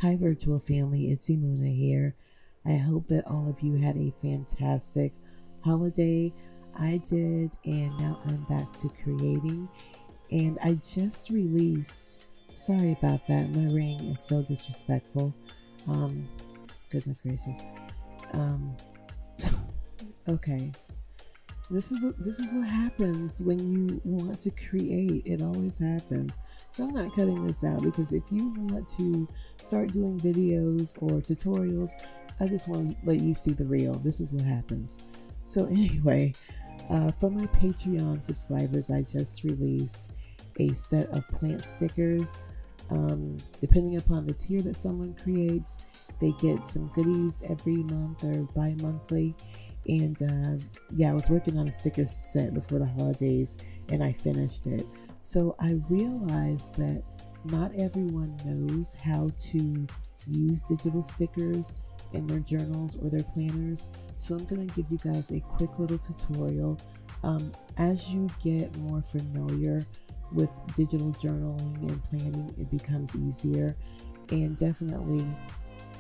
Hi, virtual family. It's Imuna here. I hope that all of you had a fantastic holiday. I did, and now I'm back to creating. And I just released, sorry about that, my ring is so disrespectful. Um, Goodness gracious. Um, okay. This is what happens when you want to create. It always happens. So I'm not cutting this out because if you want to start doing videos or tutorials, I just want to let you see the real. This is what happens. So anyway, for my Patreon subscribers, I just released a set of plant stickers. Depending upon the tier that someone creates, they get some goodies every month or bi-monthly. And yeah, I was working on a sticker set before the holidays and I finished it. So I realized that not everyone knows how to use digital stickers in their journals or their planners. So I'm going to give you guys a quick little tutorial. As you get more familiar with digital journaling and planning, it becomes easier. And definitely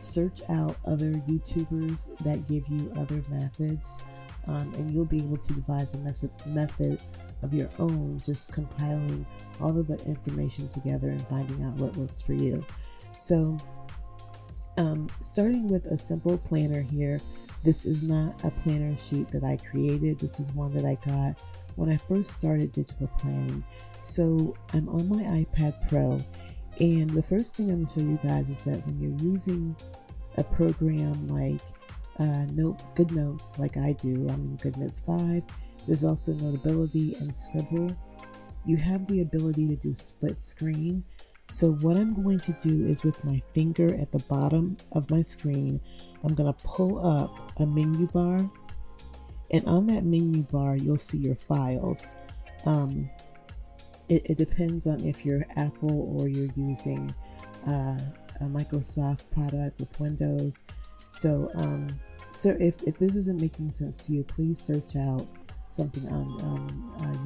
search out other YouTubers that give you other methods, and you'll be able to devise a method of your own, just compiling all of the information together and finding out what works for you. So starting with a simple planner here. This is not a planner sheet that I created. This is one that I got when I first started digital planning. So I'm on my iPad Pro, and the first thing I'm going to show you guys is that when you're using a program like GoodNotes, like I do, I'm in GoodNotes 5, there's also Notability and Scribble. You have the ability to do split screen. So what I'm going to do is with my finger at the bottom of my screen, I'm going to pull up a menu bar, and on that menu bar you'll see your files. It depends on if you're Apple or you're using a Microsoft product with Windows. So so if this isn't making sense to you, please search out something on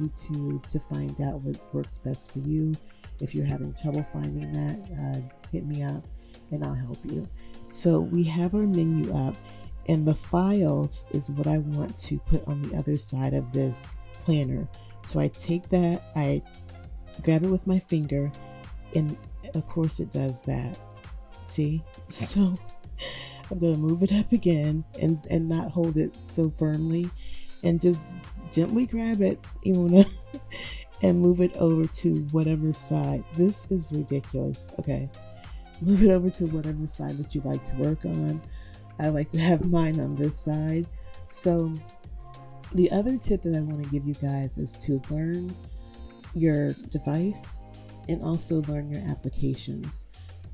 YouTube to find out what works best for you. If you're having trouble finding that, hit me up and I'll help you. So we have our menu up, and the files is what I want to put on the other side of this planner. So I take that, I grab it with my finger, and of course it does that. See? So I'm going to move it up again and not hold it so firmly, and just gently grab it, and move it over to whatever side. This is ridiculous. Okay. Move it over to whatever side that you like to work on. I like to have mine on this side. So the other tip that I want to give you guys is to learn your device and also learn your applications.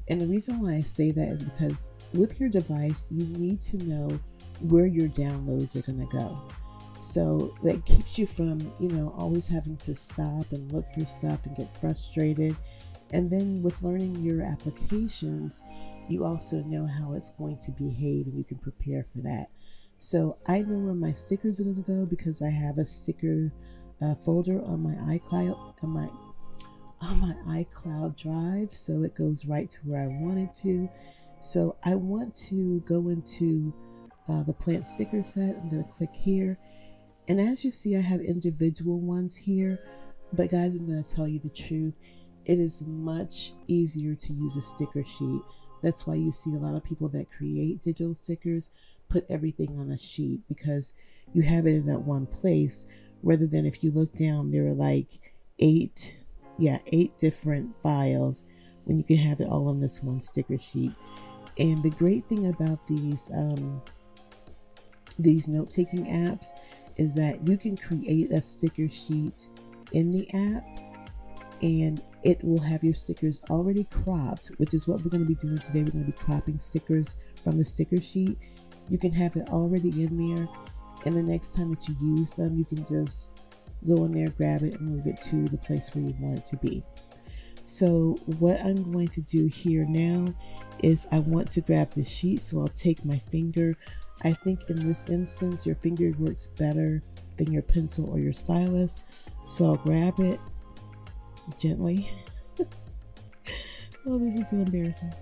And the reason why I say that is because with your device, you need to know where your downloads are going to go. So that keeps you from, always having to stop and look for stuff and get frustrated. And then with learning your applications, you also know how it's going to behave and you can prepare for that. So I know where my stickers are going to go because I have a sticker folder on my iCloud, on my iCloud drive, so it goes right to where I want it to. So I want to go into the plant sticker set. I'm going to click here, and as you see, I have individual ones here, but guys, I'm going to tell you the truth. It is much easier to use a sticker sheet. That's why you see a lot of people that create digital stickers put everything on a sheet, because you have it in that one place, rather than if you look down, there are like 8 different files when you can have it all on this one sticker sheet. And the great thing about these note-taking apps is that you can create a sticker sheet in the app, and it will have your stickers already cropped, which is what we're going to be doing today. We're going to be cropping stickers from the sticker sheet. You can have it already in there, and the next time that you use them, you can just go in there, grab it, and move it to the place where you want it to be. So what I'm going to do here now is I want to grab the sheet, so I'll take my finger. I think in this instance, your finger works better than your pencil or your stylus. So I'll grab it gently. Oh, this is so embarrassing.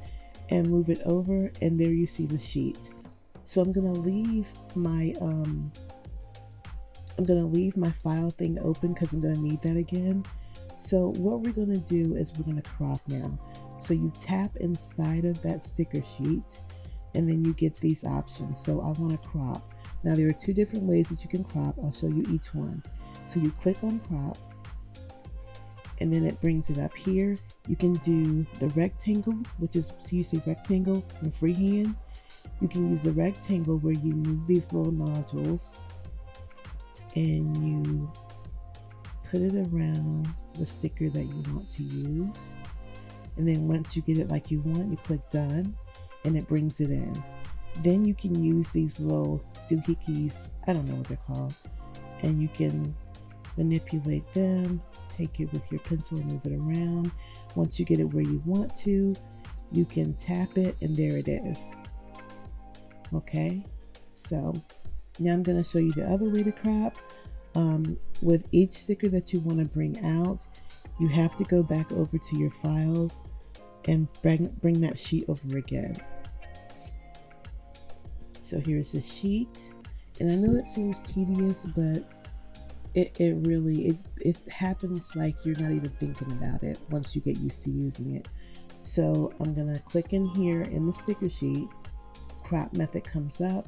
and move it over, and there you see the sheet. So I'm gonna leave my file thing open because I'm gonna need that again. So what we're gonna do is we're gonna crop now. So you tap inside of that sticker sheet and then you get these options. So I want to crop. Now there are two different ways that you can crop. I'll show you each one. So you click on crop and then it brings it up here. You can do the rectangle, which is, so you see rectangle and freehand. You can use the rectangle where you move these little nodules and you put it around the sticker that you want to use. And then once you get it like you want, you click done and it brings it in. Then you can use these little doohickeys, I don't know what they're called, and you can manipulate them, take it with your pencil and move it around. Once you get it where you want to, you can tap it and there it is. Okay, so now I'm going to show you the other way to crop. With each sticker that you want to bring out, you have to go back over to your files and bring that sheet over again. So here's the sheet, and I know it seems tedious, but it really happens like you're not even thinking about it once you get used to using it. So I'm gonna click in here in the sticker sheet, crop method comes up.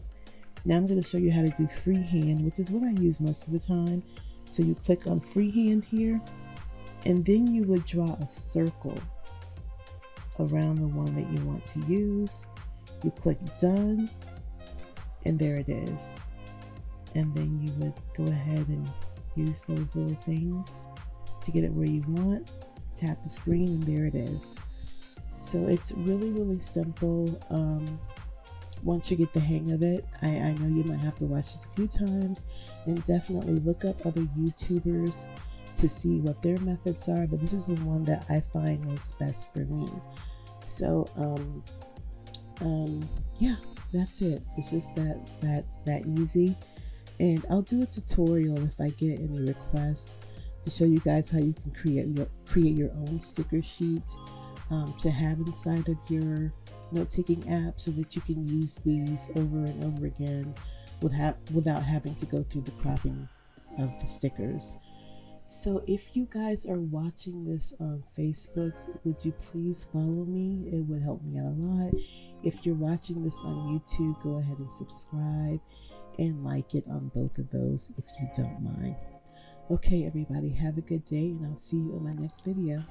Now I'm going to show you how to do freehand, which is what I use most of the time. So you click on freehand here, and then you would draw a circle around the one that you want to use. You click done, and there it is. And then you would go ahead and use those little things to get it where you want. Tap the screen, and there it is. So it's really, really simple. Once you get the hang of it, I know you might have to watch this a few times and definitely look up other YouTubers to see what their methods are, but this is the one that I find works best for me. So yeah, that's it. It's just that easy. And I'll do a tutorial if I get any requests to show you guys how you can create your own sticker sheet to have inside of your note-taking app so that you can use these over and over again without having to go through the cropping of the stickers. So if you guys are watching this on Facebook, would you please follow me? It would help me out a lot. If you're watching this on YouTube, go ahead and subscribe and like it on both of those if you don't mind. Okay, everybody, have a good day, and I'll see you in my next video.